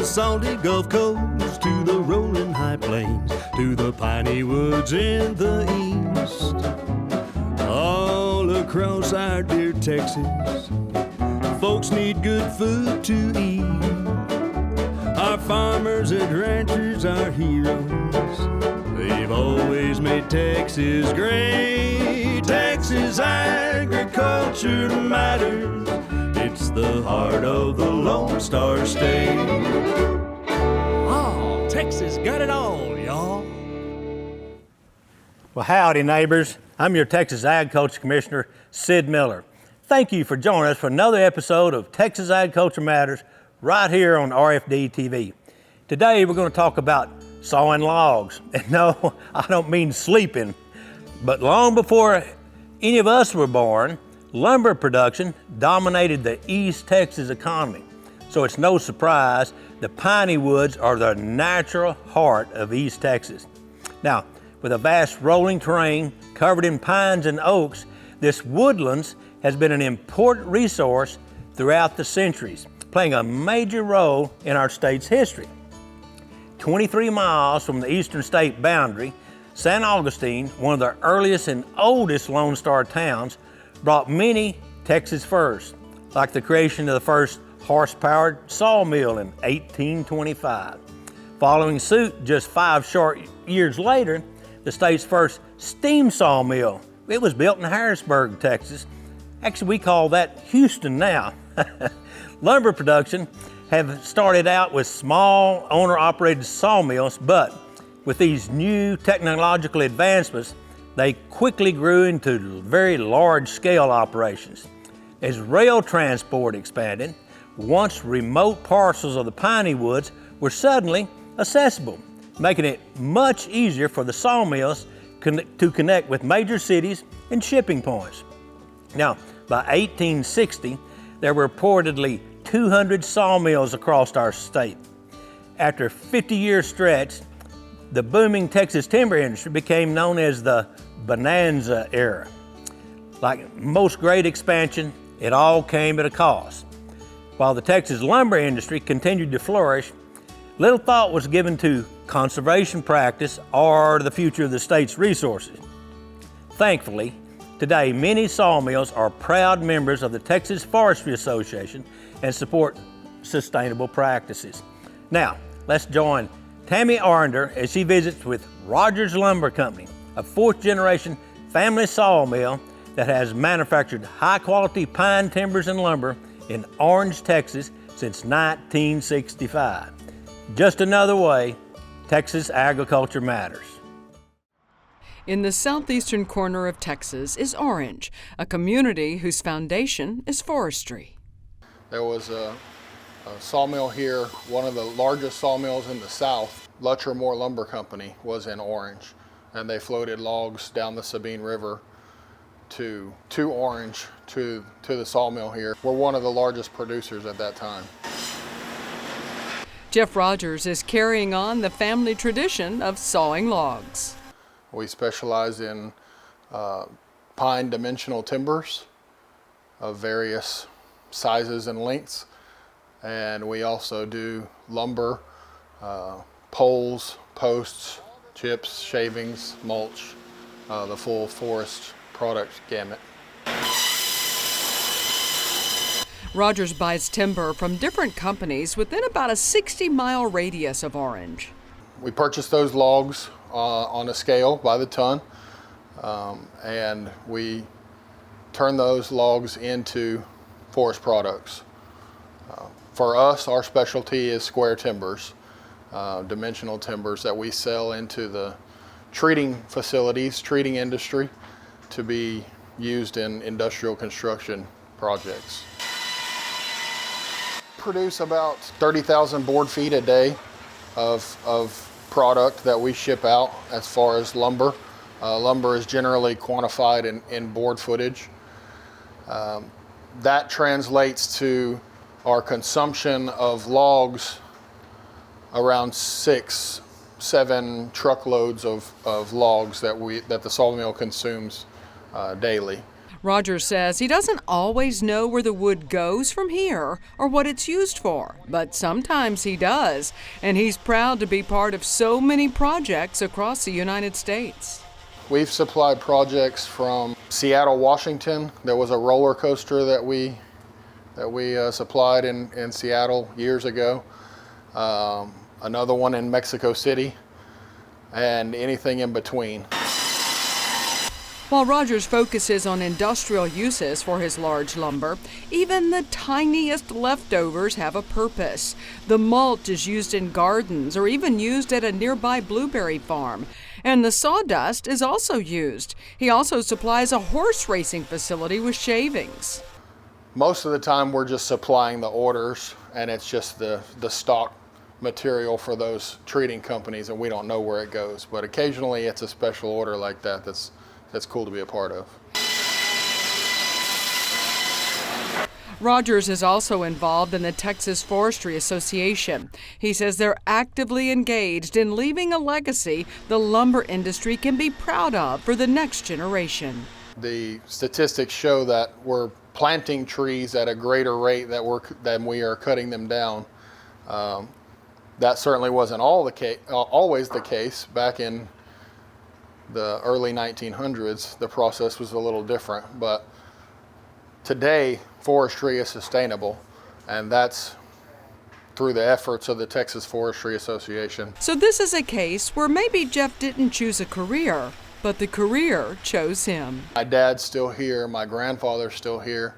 salty Gulf Coast to the rolling high plains, to the piney woods in the east. All across our dear Texas, folks need good food to eat. Our farmers and ranchers are heroes. They've always made Texas great. Texas agriculture matters. It's the heart of the Lone Star State. Oh, Texas got it all, y'all. Well, howdy, neighbors. I'm your Texas Agriculture Commissioner, Sid Miller. Thank you for joining us for another episode of Texas Agriculture Matters right here on RFD-TV. Today, we're going to talk about sawing logs. And no, I don't mean sleeping, but long before any of us were born, lumber production dominated the East Texas economy. So it's no surprise the piney woods are the natural heart of East Texas. Now, with a vast rolling terrain covered in pines and oaks, this woodlands has been an important resource throughout the centuries, playing a major role in our state's history. 23 miles from the eastern state boundary, San Augustine, one of the earliest and oldest Lone Star towns, brought many Texas firsts, like the creation of the first horse-powered sawmill in 1825. Following suit just 5 short years later, the state's first steam sawmill. It was built in Harrisburg, Texas. Actually, we call that Houston now. Lumber production have started out with small owner-operated sawmills, but with these new technological advancements, they quickly grew into very large-scale operations. As rail transport expanded, once remote parcels of the piney woods were suddenly accessible, making it much easier for the sawmills to connect with major cities and shipping points. Now, by 1860, there were reportedly 200 sawmills across our state. After a 50-year stretch, the booming Texas timber industry became known as the Bonanza era. Like most great expansion, it all came at a cost. While the Texas lumber industry continued to flourish, little thought was given to conservation practice or the future of the state's resources. Thankfully, today many sawmills are proud members of the Texas Forestry Association and support sustainable practices. Now, let's join Tammy Arnder as she visits with Rogers Lumber Company, a 4th-generation family sawmill that has manufactured high-quality pine timbers and lumber in Orange, Texas since 1965. Just another way Texas agriculture matters. In the southeastern corner of Texas is Orange, a community whose foundation is forestry. There was a sawmill here, one of the largest sawmills in the South. Lutcher Moore Lumber Company was in Orange, and they floated logs down the Sabine River to Orange, to the sawmill here. We're one of the largest producers at that time. Jeff Rogers is carrying on the family tradition of sawing logs. We specialize in pine dimensional timbers of various sizes and lengths, and we also do lumber, poles, posts, chips, shavings, mulch, the full forest product gamut. Rogers buys timber from different companies within about a 60-mile radius of Orange. We purchase those logs on a scale by the ton, and we turn those logs into forest products. For us, our specialty is square timbers, dimensional timbers that we sell into the treating facilities, treating industry, to be used in industrial construction projects. Produce about 30,000 board feet a day of product that we ship out as far as lumber. Lumber is generally quantified in board footage. That translates to our consumption of logs around 6-7 truckloads of logs that the sawmill consumes daily. Rogers says he doesn't always know where the wood goes from here or what it's used for, but sometimes he does, and he's proud to be part of so many projects across the United States. We've supplied projects from Seattle, Washington. There was a roller coaster that we supplied in Seattle years ago. Another one in Mexico City, and anything in between. While Rogers focuses on industrial uses for his large lumber, even the tiniest leftovers have a purpose. The mulch is used in gardens or even used at a nearby blueberry farm. And the sawdust is also used. He also supplies a horse racing facility with shavings. Most of the time we're just supplying the orders, and it's just the stock material for those treating companies, and we don't know where it goes. But occasionally it's a special order like that that's cool to be a part of. Rogers is also involved in the Texas Forestry Association. He says they're actively engaged in leaving a legacy the lumber industry can be proud of for the next generation. The statistics show that we're planting trees at a greater rate than we are cutting them down. That certainly wasn't always the case. Back in the early 1900s, the process was a little different, but today forestry is sustainable, and that's through the efforts of the Texas Forestry Association. So this is a case where maybe Jeff didn't choose a career, but the career chose him. My dad's still here, my grandfather's still here.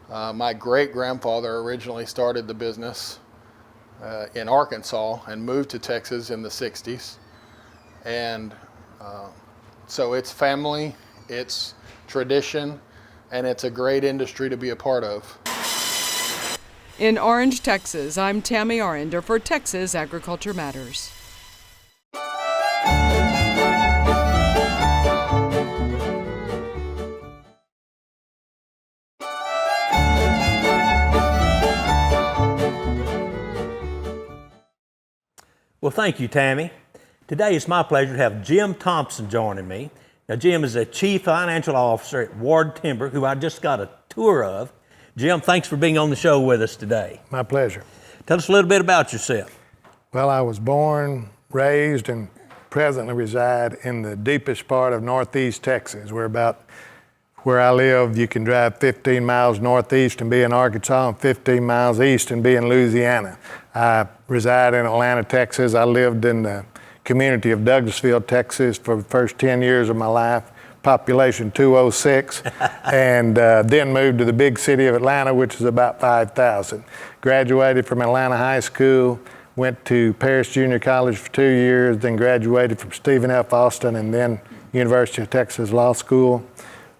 My great-grandfather originally started the business in Arkansas and moved to Texas in the 60s. And so it's family, it's tradition, and it's a great industry to be a part of. In Orange, Texas, I'm Tammy Arender for Texas Agriculture Matters. Well, thank you, Tammy. Today it's my pleasure to have Jim Thompson joining me. Now, Jim is the Chief Financial Officer at Ward Timber, who I just got a tour of. Jim, thanks for being on the show with us today. My pleasure. Tell us a little bit about yourself. Well, I was born, raised, and presently reside in the deepest part of Northeast Texas. We're about where I live. You can drive 15 miles northeast and be in Arkansas, and 15 miles east and be in Louisiana. I reside in Atlanta, Texas. I lived in the community of Douglasville, Texas for the first 10 years of my life, population 206, and then moved to the big city of Atlanta, which is about 5,000. Graduated from Atlanta High School, went to Paris Junior College for 2 years, then graduated from Stephen F. Austin and then University of Texas Law School.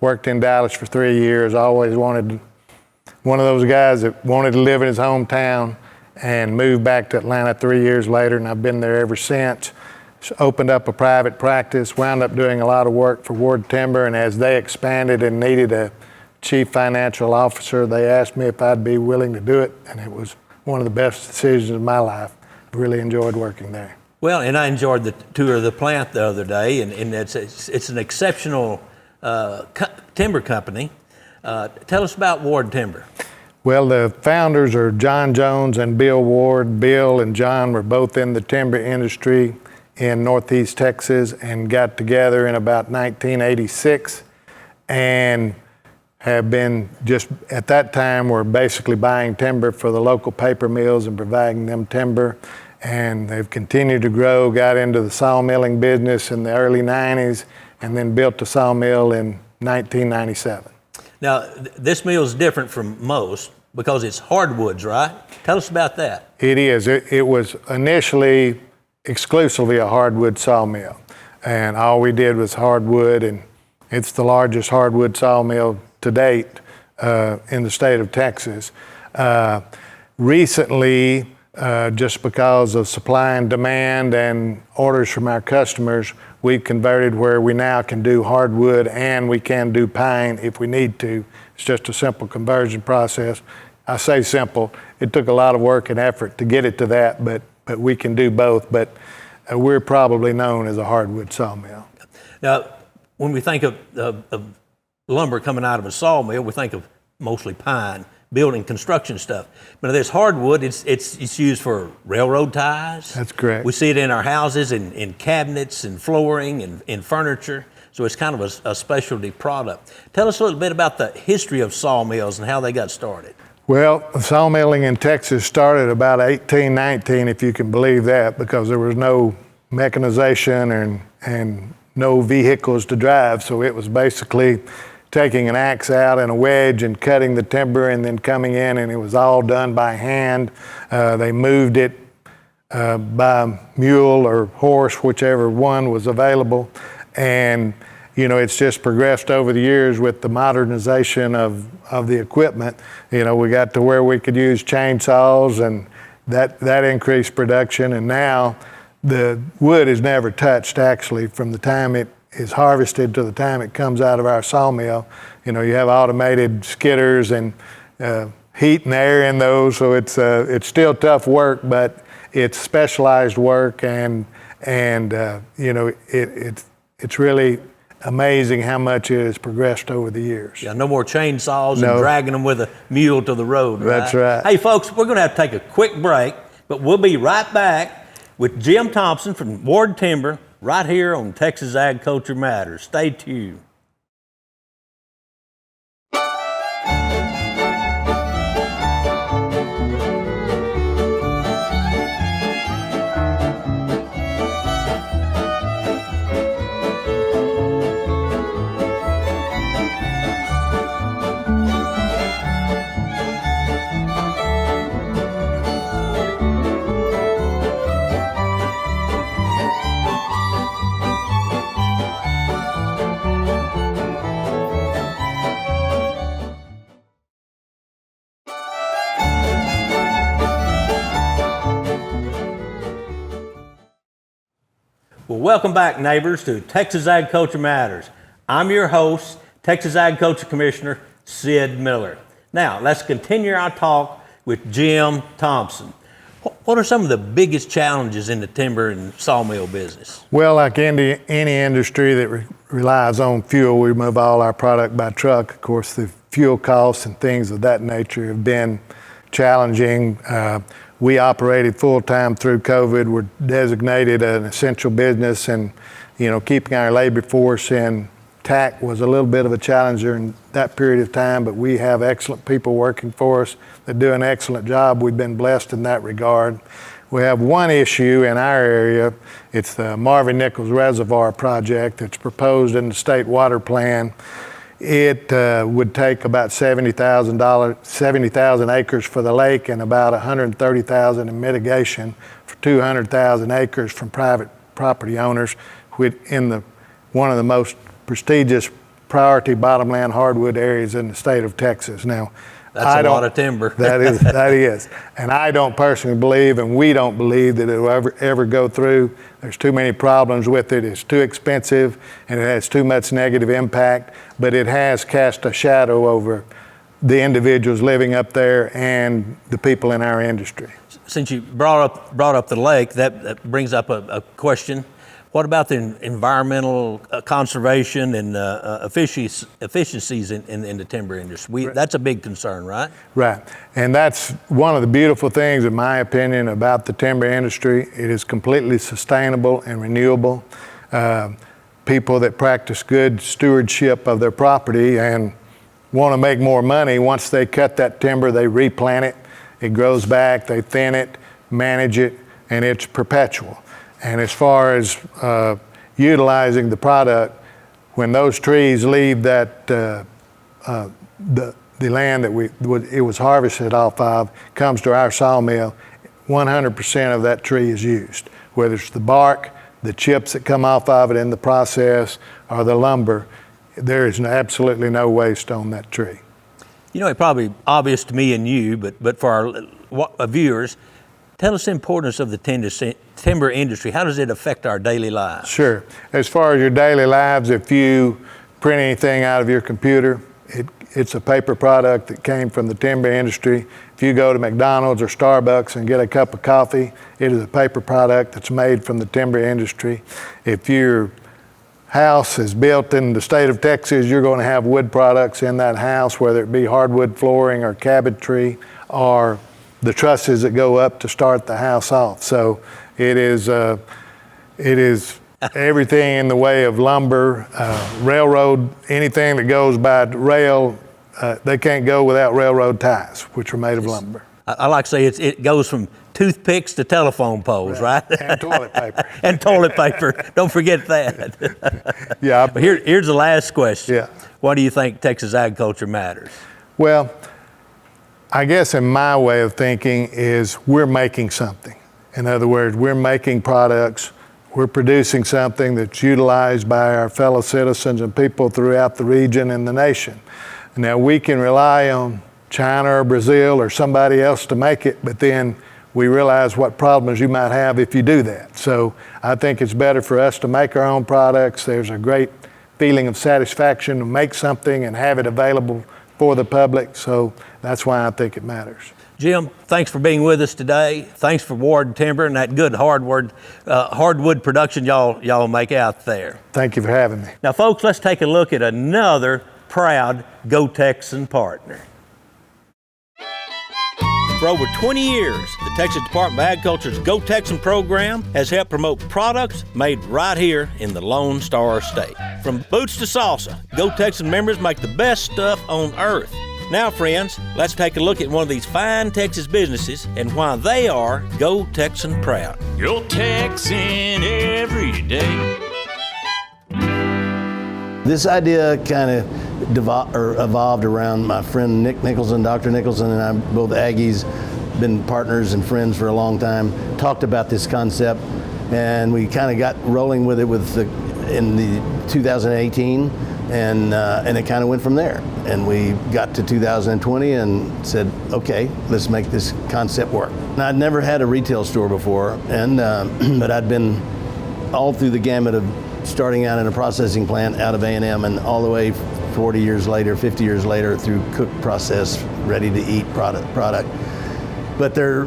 Worked in Dallas for 3 years, always wanted, one of those guys that wanted to live in his hometown, and moved back to Atlanta 3 years later, and I've been there ever since. Opened up a private practice, wound up doing a lot of work for Ward Timber, and as they expanded and needed a chief financial officer, they asked me if I'd be willing to do it, and it was one of the best decisions of my life. I really enjoyed working there. Well, and I enjoyed the tour of the plant the other day, and it's an exceptional timber company. Tell us about Ward Timber. Well, the founders are John Jones and Bill Ward. Bill and John were both in the timber industry in Northeast Texas and got together in about 1986 and have been just at that time were basically buying timber for the local paper mills and providing them timber. And they've continued to grow, got into the sawmilling business in the early 90s and then built a sawmill in 1997. Now, this mill is different from most because it's hardwoods, right? Tell us about that. It is. It was initially exclusively a hardwood sawmill, and all we did was hardwood, and it's the largest hardwood sawmill to date in the state of Texas. Recently, just because of supply and demand and orders from our customers, we've converted where we now can do hardwood and we can do pine if we need to. It's just a simple conversion process. I say simple, it took a lot of work and effort to get it to that, but we can do both, but we're probably known as a hardwood sawmill. Now, when we think of lumber coming out of a sawmill, we think of mostly pine, building construction stuff. But this hardwood, it's used for railroad ties. That's correct. We see it in our houses, in cabinets, and flooring, and in furniture. So it's kind of a specialty product. Tell us a little bit about the history of sawmills and how they got started. Well, sawmilling in Texas started about 1819, if you can believe that, because there was no mechanization and no vehicles to drive. So it was basically taking an axe out and a wedge and cutting the timber and then coming in, and it was all done by hand. They moved it by mule or horse, whichever one was available. And it's just progressed over the years with the modernization of the equipment. We got to where we could use chainsaws, and that increased production. And now the wood is never touched, actually, from the time it is harvested to the time it comes out of our sawmill. You have automated skidders and heat and air in those, so it's still tough work, but it's specialized work, and it's really amazing how much it has progressed over the years. Yeah, no more chainsaws and dragging them with a mule to the road. That's right. Hey, folks, we're going to have to take a quick break, but we'll be right back with Jim Thompson from Ward Timber right here on Texas Agriculture Matters. Stay tuned. Well, welcome back, neighbors, to Texas Agriculture Matters. I'm your host, Texas Agriculture Commissioner Sid Miller. Now, let's continue our talk with Jim Thompson. What are some of the biggest challenges in the timber and sawmill business? Well, like any industry that relies on fuel, we move all our product by truck. Of course, the fuel costs and things of that nature have been challenging. We operated full-time through COVID. We're designated an essential business, and keeping our labor force intact was a little bit of a challenge during that period of time, but we have excellent people working for us that do an excellent job. We've been blessed in that regard. We have one issue in our area. It's the Marvin Nichols Reservoir project that's proposed in the state water plan. It would take about $70,000 acres for the lake and about $130,000 in mitigation for 200,000 acres from private property owners in one of the most prestigious priority bottomland hardwood areas in the state of Texas. Now, that's a lot of timber. That is. And I don't personally believe, and we don't believe, that it will ever go through. There's too many problems with it. It's too expensive, and it has too much negative impact. But it has cast a shadow over the individuals living up there and the people in our industry. Since you brought up the lake, that brings up a question. What about the environmental conservation and efficiencies in the timber industry? That's a big concern, right? Right. And that's one of the beautiful things, in my opinion, about the timber industry. It is completely sustainable and renewable. People that practice good stewardship of their property and want to make more money, once they cut that timber, they replant it. It grows back, they thin it, manage it, and it's perpetual. And as far as utilizing the product, when those trees leave that the land that it was harvested off of, comes to our sawmill, 100% of that tree is used. Whether it's the bark, the chips that come off of it in the process, or the lumber, there is absolutely no waste on that tree. It's probably obvious to me and you, but for our viewers, tell us the importance of the timber industry. How does it affect our daily lives? Sure. As far as your daily lives, if you print anything out of your computer, it's a paper product that came from the timber industry. If you go to McDonald's or Starbucks and get a cup of coffee, it is a paper product that's made from the timber industry. If you house is built in the state of Texas, you're going to have wood products in that house, whether it be hardwood flooring or cabinetry or the trusses that go up to start the house off. So it is everything in the way of lumber, railroad, anything that goes by rail, they can't go without railroad ties, which are made of lumber. I like to say it goes from toothpicks to telephone poles, right? And toilet paper. And toilet paper. Don't forget that. Yeah. But here's the last question. Yeah. Why do you think Texas agriculture matters? Well, I guess in my way of thinking is we're making something. In other words, we're making products. We're producing something that's utilized by our fellow citizens and people throughout the region and the nation. Now, we can rely on China or Brazil or somebody else to make it, but then we realize what problems you might have if you do that. So I think it's better for us to make our own products. There's a great feeling of satisfaction to make something and have it available for the public. So that's why I think it matters. Jim, thanks for being with us today. Thanks for Ward Timber and that good hardwood production y'all make out there. Thank you for having me. Now, folks, let's take a look at another proud Go Texan partner. For over 20 years, the Texas Department of Agriculture's Go Texan program has helped promote products made right here in the Lone Star State. From boots to salsa, Go Texan members make the best stuff on earth. Now, friends, let's take a look at one of these fine Texas businesses and why they are Go Texan proud. Go Texan every day. This idea kind of evolved around my friend Nick Nicholson. Dr. Nicholson and I, both Aggies, been partners and friends for a long time, talked about this concept, and we kind of got rolling with it in the 2018, and it kind of went from there. And we got to 2020 and said, okay, let's make this concept work. And I'd never had a retail store before, and but I'd been all through the gamut of starting out in a processing plant out of A&M and all the way 40 years later, 50 years later through cooked, processed, ready to eat product. But there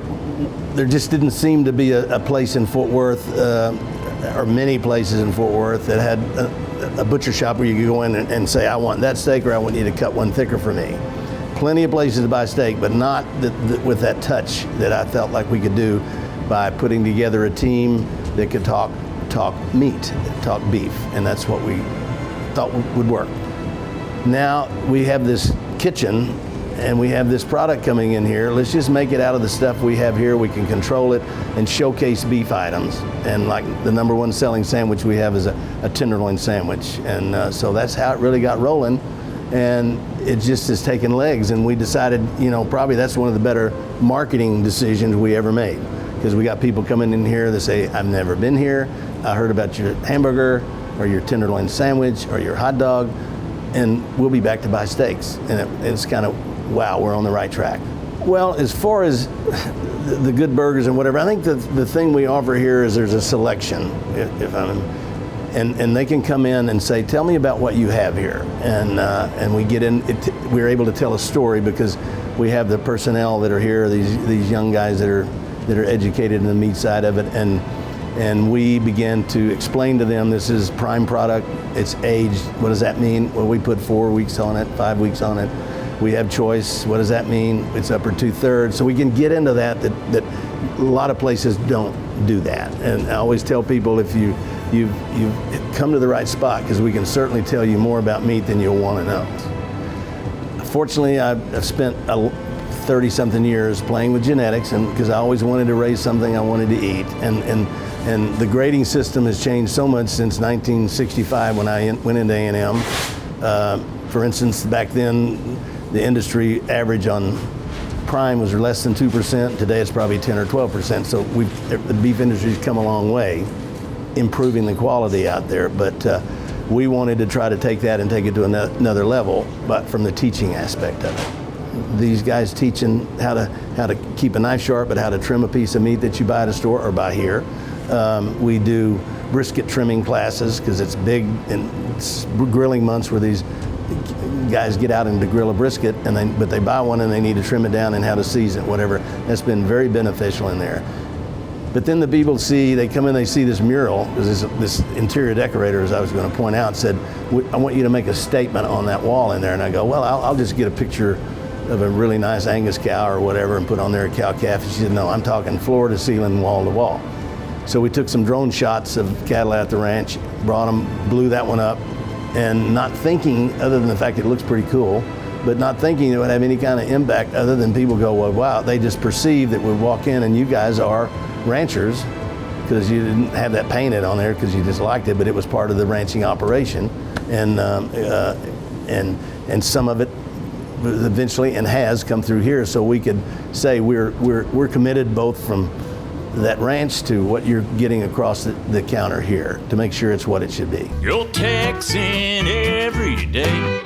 just didn't seem to be a place in Fort Worth, or many places in Fort Worth that had a butcher shop where you could go in and say, I want that steak, or I want you to cut one thicker for me. Plenty of places to buy steak, but not with that touch that I felt like we could do by putting together a team that could talk meat, talk beef, and that's what we thought would work. Now we have this kitchen and we have this product coming in here. Let's just make it out of the stuff we have here. We can control it and showcase beef items. And like the #1 selling sandwich we have is a tenderloin sandwich. And so that's how it really got rolling. And it just has taken legs. And we decided, probably that's one of the better marketing decisions we ever made. Because we got people coming in here that say, I've never been here. I heard about your hamburger or your tenderloin sandwich or your hot dog, and we'll be back to buy steaks. And it's kind of, wow, we're on the right track. Well, as far as the good burgers and whatever, I think the thing we offer here is there's a selection. And they can come in and say, tell me about what you have here. And we get in, we're able to tell a story because we have the personnel that are here, these young guys that are educated in the meat side of it, and we begin to explain to them this is prime product, it's aged. What does that mean? Well, we put 4 weeks on it, 5 weeks on it. We have choice. What does that mean? It's upper 2/3. So we can get into that a lot of places don't do that. And I always tell people if you've come to the right spot, because we can certainly tell you more about meat than you'll want to know. Fortunately, I've spent 30-something years playing with genetics, and because I always wanted to raise something I wanted to eat, and the grading system has changed so much since 1965 when I went into A&M. For instance, back then the industry average on prime was less than 2%. Today it's probably 10 or 12%. So the beef industry's come a long way, improving the quality out there. But we wanted to try to take that and take it to another level, but from the teaching aspect of it. These guys teaching how to keep a knife sharp, but how to trim a piece of meat that you buy at a store or buy here. We do brisket trimming classes because it's big and it's grilling months where these guys get out and to grill a brisket, but they buy one and they need to trim it down and how to season it, whatever. That's been very beneficial in there. But then the people they come in, they see this mural, because this interior decorator, as I was going to point out, said, I want you to make a statement on that wall in there. And I go, well, I'll just get a picture of a really nice Angus cow or whatever and put on there a cow calf. And she said, no, I'm talking floor to ceiling, wall to wall. So we took some drone shots of cattle at the ranch, brought them, blew that one up, and not thinking, other than the fact it looks pretty cool, but not thinking it would have any kind of impact other than people go, well, wow, they just perceive that we walk in and you guys are ranchers, because you didn't have that painted on there because you just liked it, but it was part of the ranching operation, and some of it eventually and has come through here, so we could say we're committed both from that ranch to what you're getting across the counter here to make sure it's what it should be. You're Texan every day.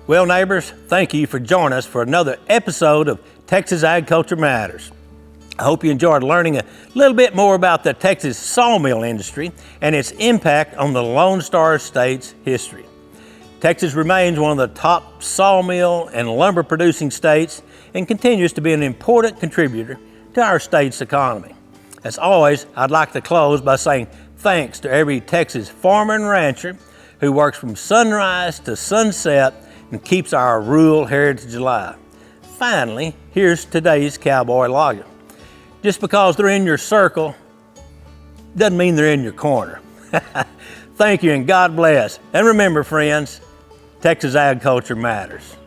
Well, neighbors, thank you for joining us for another episode of Texas Agriculture Matters. I hope you enjoyed learning a little bit more about the Texas sawmill industry and its impact on the Lone Star State's history. Texas remains one of the top sawmill and lumber producing states and continues to be an important contributor to our state's economy. As always, I'd like to close by saying thanks to every Texas farmer and rancher who works from sunrise to sunset and keeps our rural heritage alive. Finally, here's today's cowboy logger. Just because they're in your circle doesn't mean they're in your corner. Thank you and God bless. And remember, friends, Texas agriculture matters.